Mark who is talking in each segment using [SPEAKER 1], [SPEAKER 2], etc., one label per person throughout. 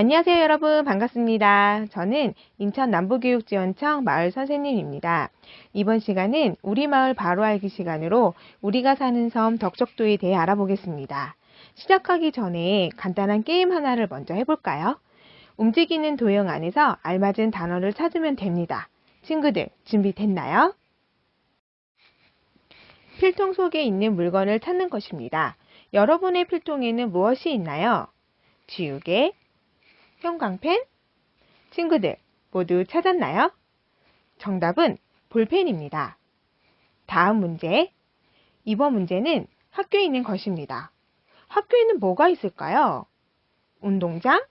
[SPEAKER 1] 안녕하세요 여러분, 반갑습니다. 저는 인천 남부교육지원청 마을 선생님입니다. 이번 시간은 우리 마을 바로 알기 시간으로 우리가 사는 섬 덕적도에 대해 알아보겠습니다. 시작하기 전에 간단한 게임 하나를 먼저 해볼까요? 움직이는 도형 안에서 알맞은 단어를 찾으면 됩니다. 친구들 준비됐나요? 필통 속에 있는 물건을 찾는 것입니다. 여러분의 필통에는 무엇이 있나요? 지우개, 형광펜? 친구들 모두 찾았나요? 정답은 볼펜입니다. 다음 문제. 이번 문제는 학교에 있는 것입니다. 학교에는 뭐가 있을까요? 운동장?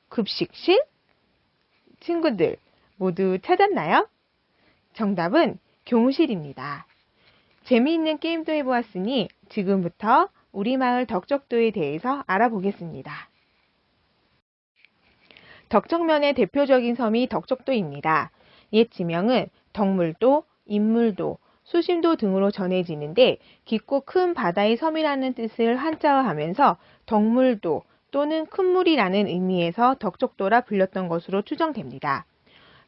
[SPEAKER 1] 급식실? 친구들 모두 찾았나요? 정답은 교무실입니다. 재미있는 게임도 해보았으니 지금부터 우리 마을 덕적도에 대해서 알아보겠습니다. 덕적면의 대표적인 섬이 덕적도입니다. 옛 지명은 덕물도, 인물도, 수심도 등으로 전해지는데 깊고 큰 바다의 섬이라는 뜻을 한자화하면서 덕물도 또는 큰 물이라는 의미에서 덕적도라 불렸던 것으로 추정됩니다.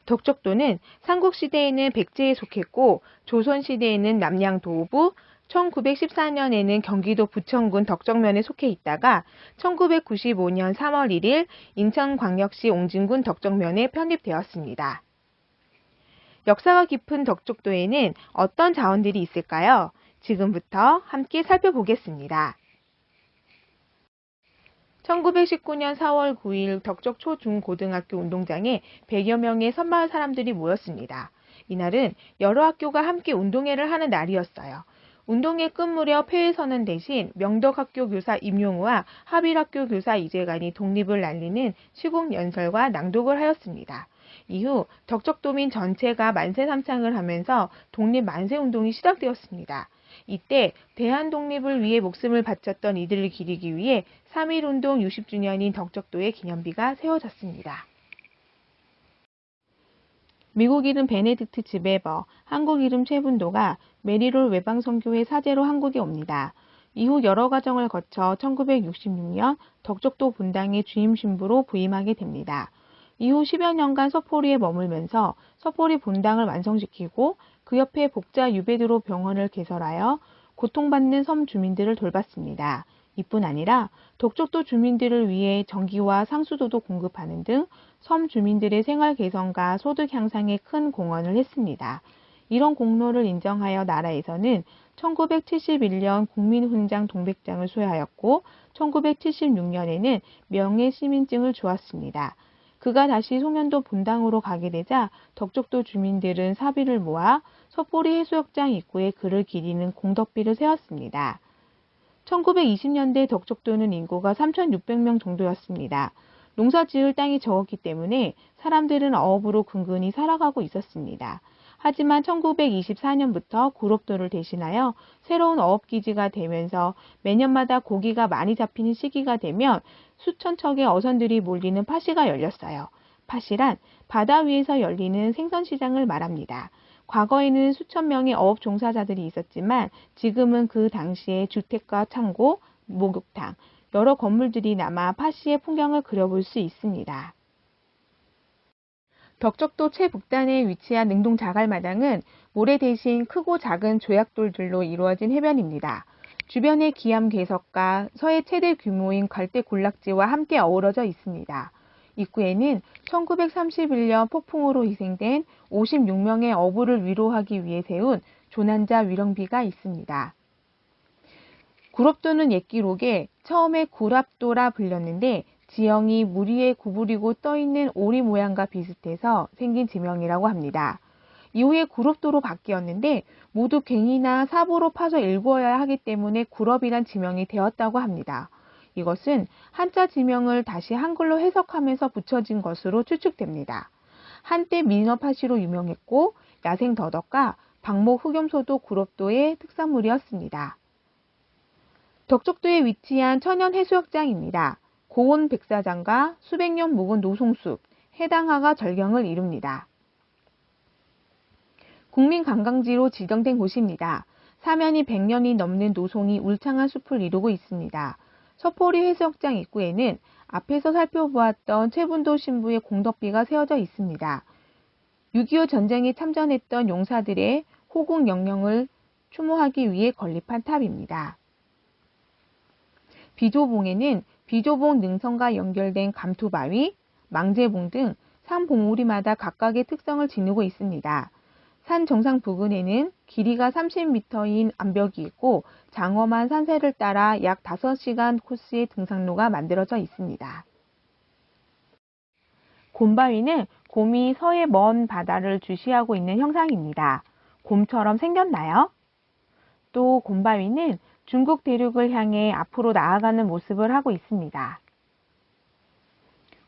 [SPEAKER 1] 덕적도는 삼국시대에는 백제에 속했고 조선시대에는 남양도부, 1914년에는 경기도 부천군 덕적면에 속해 있다가 1995년 3월 1일 인천광역시 옹진군 덕적면에 편입되었습니다. 역사가 깊은 덕적도에는 어떤 자원들이 있을까요? 지금부터 함께 살펴보겠습니다. 1919년 4월 9일 덕적 초중고등학교 운동장에 100여 명의 섬마을 사람들이 모였습니다. 이날은 여러 학교가 함께 운동회를 하는 날이었어요. 운동회 끝 무렵 회의선언 대신 명덕학교 교사 임용우와 하빌학교 교사 이재관이 독립을 날리는 시국연설과 낭독을 하였습니다. 이후 덕적도민 전체가 만세삼창을 하면서 독립 만세운동이 시작되었습니다. 이때 대한독립을 위해 목숨을 바쳤던 이들을 기리기 위해 3.1운동 60주년인 덕적도의 기념비가 세워졌습니다. 미국 이름 베네딕트 즈베버, 한국 이름 최분도가 메리롤 외방선교회 사제로 한국에 옵니다. 이후 여러 과정을 거쳐 1966년 덕적도 본당의 주임 신부로 부임하게 됩니다. 이후 10여 년간 서포리에 머물면서 서포리 본당을 완성시키고 그 옆에 복자 유베드로 병원을 개설하여 고통받는 섬 주민들을 돌봤습니다. 이뿐 아니라 덕적도 주민들을 위해 전기와 상수도도 공급하는 등 섬 주민들의 생활 개선과 소득 향상에 큰 공헌을 했습니다. 이런 공로를 인정하여 나라에서는 1971년 국민훈장 동백장을 수여하였고 1976년에는 명예시민증을 주었습니다. 그가 다시 송년도 본당으로 가게 되자 덕적도 주민들은 사비를 모아 서포리 해수욕장 입구에 그를 기리는 공덕비를 세웠습니다. 1920년대 덕적도는 인구가 3,600명 정도였습니다. 농사 지을 땅이 적었기 때문에 사람들은 어업으로 근근히 살아가고 있었습니다. 하지만 1924년부터 구롭도를 대신하여 새로운 어업기지가 되면서 매년마다 고기가 많이 잡히는 시기가 되면 수천 척의 어선들이 몰리는 파시가 열렸어요. 파시란 바다 위에서 열리는 생선시장을 말합니다. 과거에는 수천 명의 어업 종사자들이 있었지만 지금은 그 당시에 주택과 창고, 목욕탕, 여러 건물들이 남아 파시의 풍경을 그려볼 수 있습니다. 덕적도 최북단에 위치한 능동 자갈마당은 모래 대신 크고 작은 조약돌들로 이루어진 해변입니다. 주변의 기암 괴석과 서해 최대 규모인 갈대 군락지와 함께 어우러져 있습니다. 입구에는 1931년 폭풍으로 희생된 56명의 어부를 위로하기 위해 세운 조난자 위령비가 있습니다. 구럽도는 옛 기록에 처음에 구랍도라 불렸는데 지형이 물 위에 구부리고 떠있는 오리 모양과 비슷해서 생긴 지명이라고 합니다. 이후에 구럽도로 바뀌었는데 모두 괭이나 삽으로 파서 일구어야 하기 때문에 구럽이란 지명이 되었다고 합니다. 이것은 한자 지명을 다시 한글로 해석하면서 붙여진 것으로 추측됩니다. 한때 민어파시로 유명했고 야생 더덕과 방목 흑염소도 구럽도의 특산물이었습니다. 덕적도에 위치한 천연 해수욕장입니다. 고온 백사장과 수백 년 묵은 노송숲, 해당하가 절경을 이룹니다. 국민관광지로 지정된 곳입니다. 사면이 100년이 넘는 노송이 울창한 숲을 이루고 있습니다. 서포리 해수욕장 입구에는 앞에서 살펴보았던 최분도 신부의 공덕비가 세워져 있습니다. 6.25 전쟁에 참전했던 용사들의 호국 영령을 추모하기 위해 건립한 탑입니다. 비조봉에는 비조봉 능선과 연결된 감투바위, 망제봉 등 산봉우리마다 각각의 특성을 지니고 있습니다. 산 정상 부근에는 길이가 30m인 암벽이 있고 장엄한 산세를 따라 약 5시간 코스의 등산로가 만들어져 있습니다. 곰바위는 곰이 서해 먼 바다를 주시하고 있는 형상입니다. 곰처럼 생겼나요? 또 곰바위는 중국 대륙을 향해 앞으로 나아가는 모습을 하고 있습니다.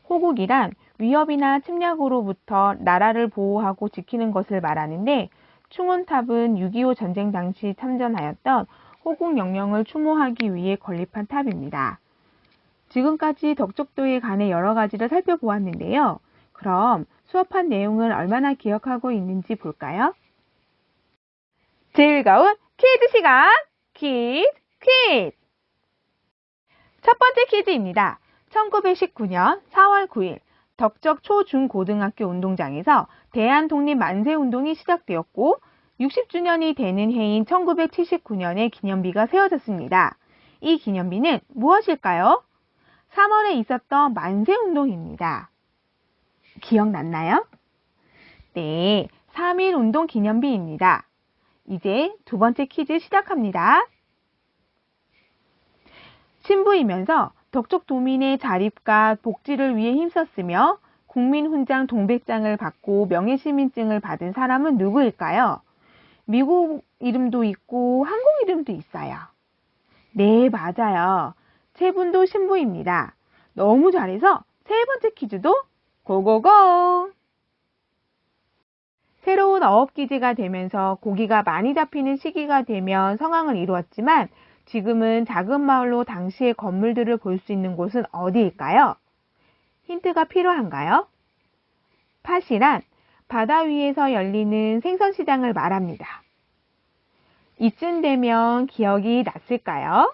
[SPEAKER 1] 호국이란 위협이나 침략으로부터 나라를 보호하고 지키는 것을 말하는데 충운탑은 6.25 전쟁 당시 참전하였던 호국 영령을 추모하기 위해 건립한 탑입니다. 지금까지 덕적도에 관해 여러 가지를 살펴보았는데요. 그럼 수업한 내용을 얼마나 기억하고 있는지 볼까요? 즐거운 퀴즈 시간! 퀴즈! 첫 번째 퀴즈입니다. 1919년 4월 9일 덕적 초중고등학교 운동장에서 대한독립만세운동이 시작되었고 60주년이 되는 해인 1979년에 기념비가 세워졌습니다. 이 기념비는 무엇일까요? 3월에 있었던 만세운동입니다. 기억났나요? 네, 3.1운동 기념비입니다. 이제 두 번째 퀴즈 시작합니다. 신부이면서 덕적도민의 자립과 복지를 위해 힘썼으며 국민훈장 동백장을 받고 명예시민증을 받은 사람은 누구일까요? 미국 이름도 있고 한국 이름도 있어요. 네, 맞아요. 최분도 신부입니다. 너무 잘해서 세 번째 퀴즈도 고고고! 새로운 어업기지가 되면서 고기가 많이 잡히는 시기가 되면 성황을 이루었지만 지금은 작은 마을로 당시의 건물들을 볼 수 있는 곳은 어디일까요? 힌트가 필요한가요? 팥이란 바다 위에서 열리는 생선시장을 말합니다. 이쯤 되면 기억이 났을까요?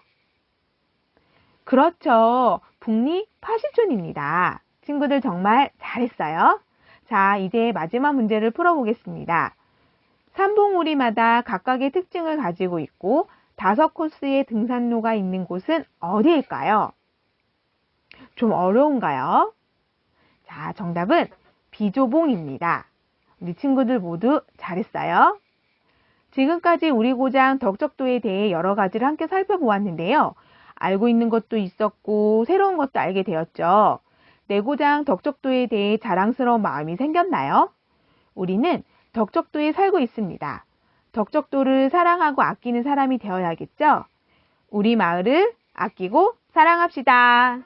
[SPEAKER 1] 그렇죠. 북리 파시촌입니다. 친구들 정말 잘했어요. 자, 이제 마지막 문제를 풀어보겠습니다. 산봉우리마다 각각의 특징을 가지고 있고 5코스의 등산로가 있는 곳은 어디일까요? 좀 어려운가요? 자, 정답은 비조봉입니다. 우리 친구들 모두 잘했어요. 지금까지 우리 고장 덕적도에 대해 여러 가지를 함께 살펴보았는데요. 알고 있는 것도 있었고 새로운 것도 알게 되었죠. 내 고장 덕적도에 대해 자랑스러운 마음이 생겼나요? 우리는 덕적도에 살고 있습니다. 덕적도를 사랑하고 아끼는 사람이 되어야겠죠? 우리 마을을 아끼고 사랑합시다.